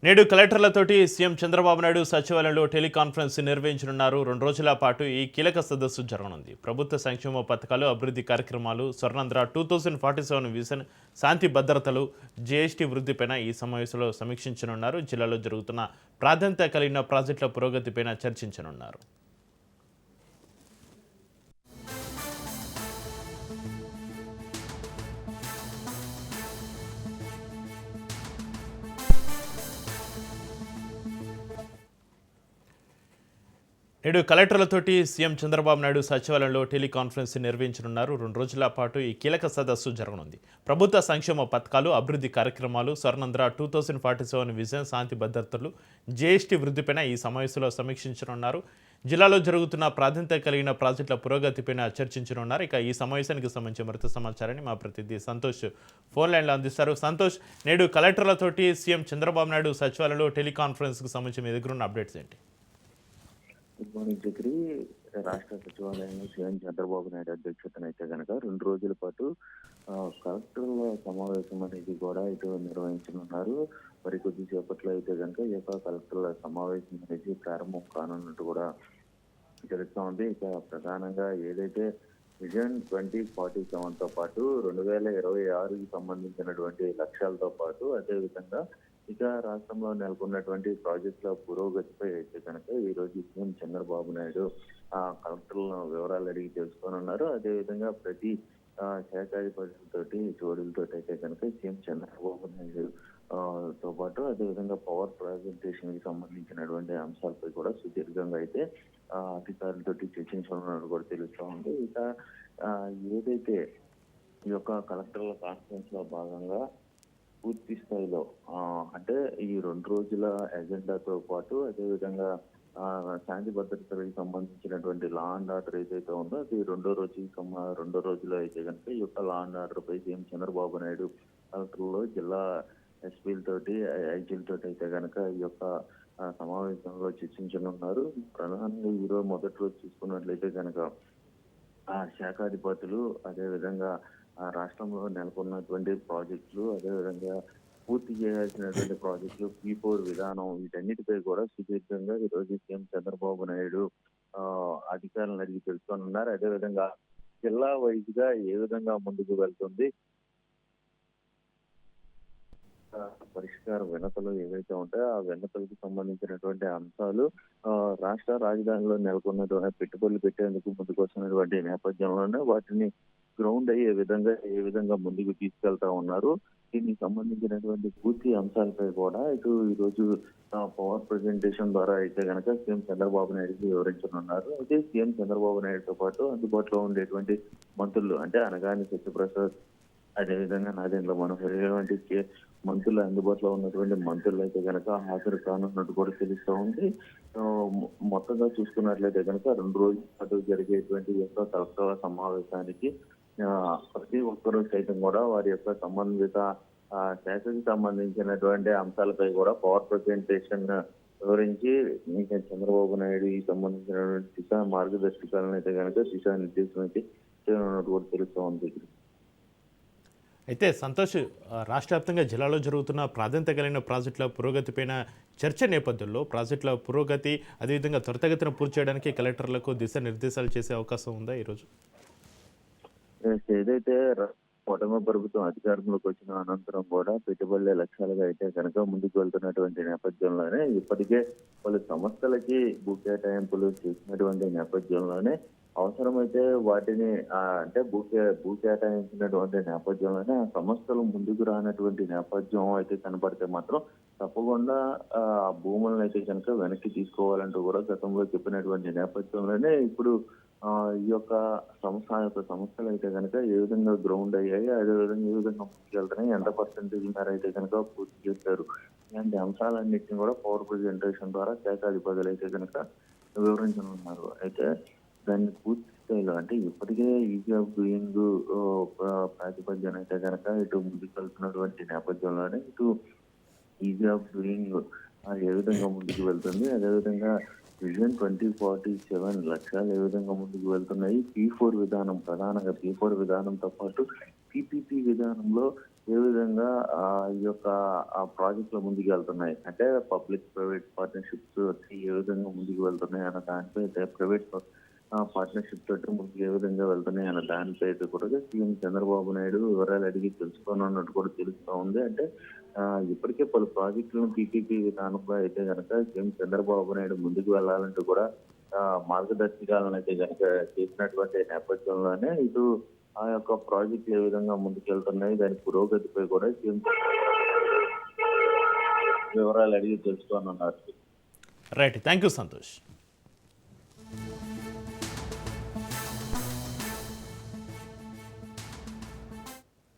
నేడు కలెక్టర్లతోటి సీఎం చంద్రబాబు నాయుడు సచివాలయంలో టెలికాన్ఫరెన్స్ నిర్వహించనున్నారు. 2 రోజుల పాటు ఈ కీలక సదస్సు జరగనుంది. ప్రభుత్వ సంక్షేమ పథకాలు, అభివృద్ధి కార్యక్రమాలు, స్వర్ణాంధ్ర 2047 విజన్, శాంతి భద్రతలు, జీఎస్టీ వృద్ధిపైన ఈ సమావేశంలో సమీక్షించనున్నారు. జిల్లాలో జరుగుతున్న ప్రాధాన్యత కలిగిన ప్రాజెక్టుల పురోగతిపైన చర్చించనున్నారు. నేడు కలెక్టర్లతోటి సీఎం చంద్రబాబు నాయుడు సచివాలయంలో టెలికాన్ఫరెన్స్ నిర్వహించనున్నారు. 2 రోజుల పాటు ఈ కీలక సదస్సు జరగనుంది. ప్రభుత్వ సంక్షేమ పథకాలు, అభివృద్ధి కార్యక్రమాలు, స్వర్ణాంధ్ర 2047 విజన్, శాంతి భద్రతలు, జీఎస్టీ వృద్ధిపైన ఈ సమావేశంలో సమీక్షించనున్నారు. జిల్లాలో జరుగుతున్న ప్రాధాన్యత కలిగిన ప్రాజెక్టుల పురోగతిపైన చర్చించనున్నారు. ఇక ఈ సమావేశానికి సంబంధించి మరింత సమాచారాన్ని మా ప్రతినిధి సంతోష్ ఫోన్ లైన్లో అందిస్తారు. సంతోష్, నేడు కలెక్టర్లతోటి సీఎం చంద్రబాబు నాయుడు సచివాలయంలో టెలికాన్ఫరెన్స్కి సంబంధించి మీ దగ్గర ఉన్న అప్డేట్స్ ఏంటి? Good morning Chakri. రాష్ట్ర సచివాలయంలో సీఎం చంద్రబాబు నాయుడు అధ్యక్షతన అయితే కనుక 2 రోజుల పాటు కలెక్టర్ల సమావేశం అనేది కూడా ఇటు నిర్వహించనున్నారు. మరి కొద్దిసేపట్లో అయితే కనుక ఈ యొక్క కలెక్టర్ల సమావేశం అనేది ప్రారంభం కానున్నట్టు కూడా తెలుస్తూ ఉంది. ఇక ప్రధానంగా ఏదైతే విజన్ 2047తో పాటు 2026కి సంబంధించినటువంటి లక్ష్యాలతో పాటు అదేవిధంగా ఇక రాష్ట్రంలో నెలకొన్నటువంటి ప్రాజెక్టుల పురోగతిపై అయితే కనుక ఈ రోజు సీఎం చంద్రబాబు నాయుడు కలెక్టర్లను వివరాలు అడిగి తెలుసుకోనున్నారు. అదేవిధంగా ప్రతి శాఖాధిపతులతోటి జోడులతో అయితే కనుక సీఎం చంద్రబాబు నాయుడు తో పాటు అదేవిధంగా పవర్ ప్రజెంటేషన్ కి సంబంధించినటువంటి అంశాలపై కూడా సుదీర్ఘంగా అయితే అధికారులతోటి చర్చించనున్నట్టు కూడా తెలుస్తూ ఉంది. ఇక ఏదైతే ఈ యొక్క కలెక్టర్ల కాన్ఫరెన్స్ లో భాగంగా పూర్తి స్థాయిలో అంటే ఈ 2 రోజుల ఎజెండాతో పాటు అదేవిధంగా శాంతి భద్రతలకు సంబంధించినటువంటి లా అండ్ ఆర్డర్ ఏదైతే ఉందో అది రెండో రోజులో అయితే కనుక ఈ యొక్క లా అండ్ ఆర్డర్ పై సీఎం చంద్రబాబు నాయుడు కలెక్టర్లో జిల్లా ఎస్పీలతోటి ఐజీలతోటి అయితే కనుక ఈ యొక్క సమావేశంలో చర్చించనున్నారు. ప్రధానంగా ఈరోజు మొదటి రోజు చూసుకున్నట్లయితే కనుక శాఖాధిపతులు అదేవిధంగా రాష్ట్రంలో నెలకొన్నటువంటి ప్రాజెక్టులు అదేవిధంగా పూర్తి చేయాల్సినటువంటి ప్రాజెక్టులు P4 విధానం వీటన్నిటిపై కూడా సుదీర్ఘంగా ఈ రోజు సీఎం చంద్రబాబు నాయుడు అధికారులను అడిగి తెలుసుకోనున్నారు. అదేవిధంగా జిల్లా వైజ్ గా ఏ విధంగా ముందుకు వెళ్తుంది, పరిష్కార వినతులు ఏవైతే ఉంటాయో ఆ వినతులకు సంబంధించినటువంటి అంశాలు రాష్ట్ర రాజధానిలో నెలకొన్నటువంటి పెట్టుబడులు పెట్టేందుకు ముందుకు వస్తున్నటువంటి నేపథ్యంలోనే వాటిని గ్రౌండ్ అయ్యే విధంగా ఏ విధంగా ముందుకు తీసుకెళ్తా ఉన్నారు. దీనికి సంబంధించినటువంటి పూర్తి అంశాలపై కూడా ఇటు ఈ రోజు పవర్ ప్రజెంటేషన్ ద్వారా అయితే కనుక సీఎం చంద్రబాబు నాయుడుకి వివరించనున్నారు. అయితే సీఎం చంద్రబాబు నాయుడుతో పాటు అందుబాటులో ఉండేటువంటి మంత్రులు అంటే అనగాని సత్యప్రసాద్ అదేవిధంగా నాదెండ్ల మనోహర్ వంటి మంత్రులు అందుబాటులో ఉన్నటువంటి మంత్రులు అయితే కనుక హాజరు కానున్నట్టు కూడా తెలుస్తూ ఉంది. మొత్తంగా చూసుకున్నట్లయితే కనుక 2 రోజుల పాటు జరిగేటువంటి యొక్క కలెక్టర్ల సమావేశానికి ప్రతి ఒక్కరూ సైతం కూడా వారి యొక్క సంబంధిత శాఖకి సంబంధించినటువంటి అంశాలపై కూడా పవర్ ప్రజెంటేషన్ వివరించి చంద్రబాబు నాయుడు ఈ సంబంధించినటువంటి దిశా మార్గదర్శకాలను అయితే కనుక దిశానిర్దేశం అయితే చేయనున్నట్టు కూడా తెలుస్తూ ఉంది. అయితే సంతోష్, రాష్ట్ర వ్యాప్తంగా జిల్లాలో జరుగుతున్న ప్రాధాన్యత కలిగిన ప్రాజెక్టుల పురోగతిపైన చర్చ నేపథ్యంలో ప్రాజెక్టుల పురోగతి అదేవిధంగా త్వరితగతిన పూర్తి చేయడానికి కలెక్టర్లకు దిశానిర్దేశాలు చేసే అవకాశం ఉందా ఈరోజు? ఏదైతే కూటమి ప్రభుత్వం అధికారంలోకి వచ్చిన అనంతరం కూడా పెట్టుబడుల లక్ష్యాలుగా అయితే కనుక ముందుకు వెళ్తున్నటువంటి నేపథ్యంలోనే ఇప్పటికే పలు సంస్థలకి భూ కేటాయింపులు చేసినటువంటి నేపథ్యంలోనే అవసరమైతే వాటిని అంటే భూ కేటాయించినటువంటి నేపథ్యంలోనే ఆ సంస్థలు ముందుకు రానటువంటి నేపథ్యం అయితే కనపడితే మాత్రం తప్పకుండా ఆ భూములను అయితే కనుక వెనక్కి తీసుకోవాలంటూ కూడా గతంలో చెప్పినటువంటి నేపథ్యంలోనే ఇప్పుడు ఈ యొక్క సంస్థలు అయితే కనుక ఏ విధంగా గ్రౌండ్ అయ్యాయి అదేవిధంగా ఏ విధంగా ముందుకెళ్తున్నాయి ఎంత పర్సెంటేజ్ మేర అయితే కనుక పూర్తి చేశారు ఇలాంటి అంశాలన్నింటినీ కూడా పవర్ ప్రజెంటేషన్ ద్వారా శాఖాధిపతులు అయితే కనుక వివరించనున్నారు. అయితే దాన్ని పూర్తి స్థాయిలో అంటే ఇప్పటికే ఈజీ ఆఫ్ డూయింగ్ ప్రాతిపద్యం అయితే కనుక ఇటు ముందుకెళ్తున్నటువంటి నేపథ్యంలోనే ఇటు ఈజీ ఆఫ్ డూయింగ్ ఏ విధంగా ముందుకు వెళ్తుంది అదేవిధంగా విజన్ 2047 లక్ష్యాలు ఏ విధంగా ముందుకు వెళ్తున్నాయి, P4 విధానం ప్రధానంగా P4 విధానంతో పాటు PPP విధానంలో ఏ విధంగా ఈ యొక్క ఆ ప్రాజెక్టులు ముందుకు వెళ్తున్నాయి, అంటే పబ్లిక్ ప్రైవేట్ పార్ట్నర్షిప్స్ వచ్చి ఏ విధంగా ముందుకు వెళ్తున్నాయి అన్న దానిపై అయితే ప్రైవేట్ పార్ట్నర్షిప్ తోటి ముందుకు ఏ విధంగా వెళ్తున్నాయి అన్న దానిపై అయితే కూడా సీఎం చంద్రబాబు నాయుడు వివరాలు అడిగి తెలుసుకోనున్నట్టు కూడా తెలుస్తూ ఉంది. అంటే ఇప్పటికే పలు ప్రాజెక్టులను పీపీపీ విధానంలో అయితే కనుక సీఎం చంద్రబాబు నాయుడు ముందుకు వెళ్ళాలంటూ కూడా మార్గదర్శకాలను అయితే కనుక చేసినటువంటి నేపథ్యంలోనే ఇటు ఆ యొక్క ప్రాజెక్టులు ఏ విధంగా ముందుకెళ్తున్నాయి, దాని పురోగతిపై కూడా సీఎం వివరాలు అడిగి తెలుసుకోనున్నారు. Right, thank you Santosh.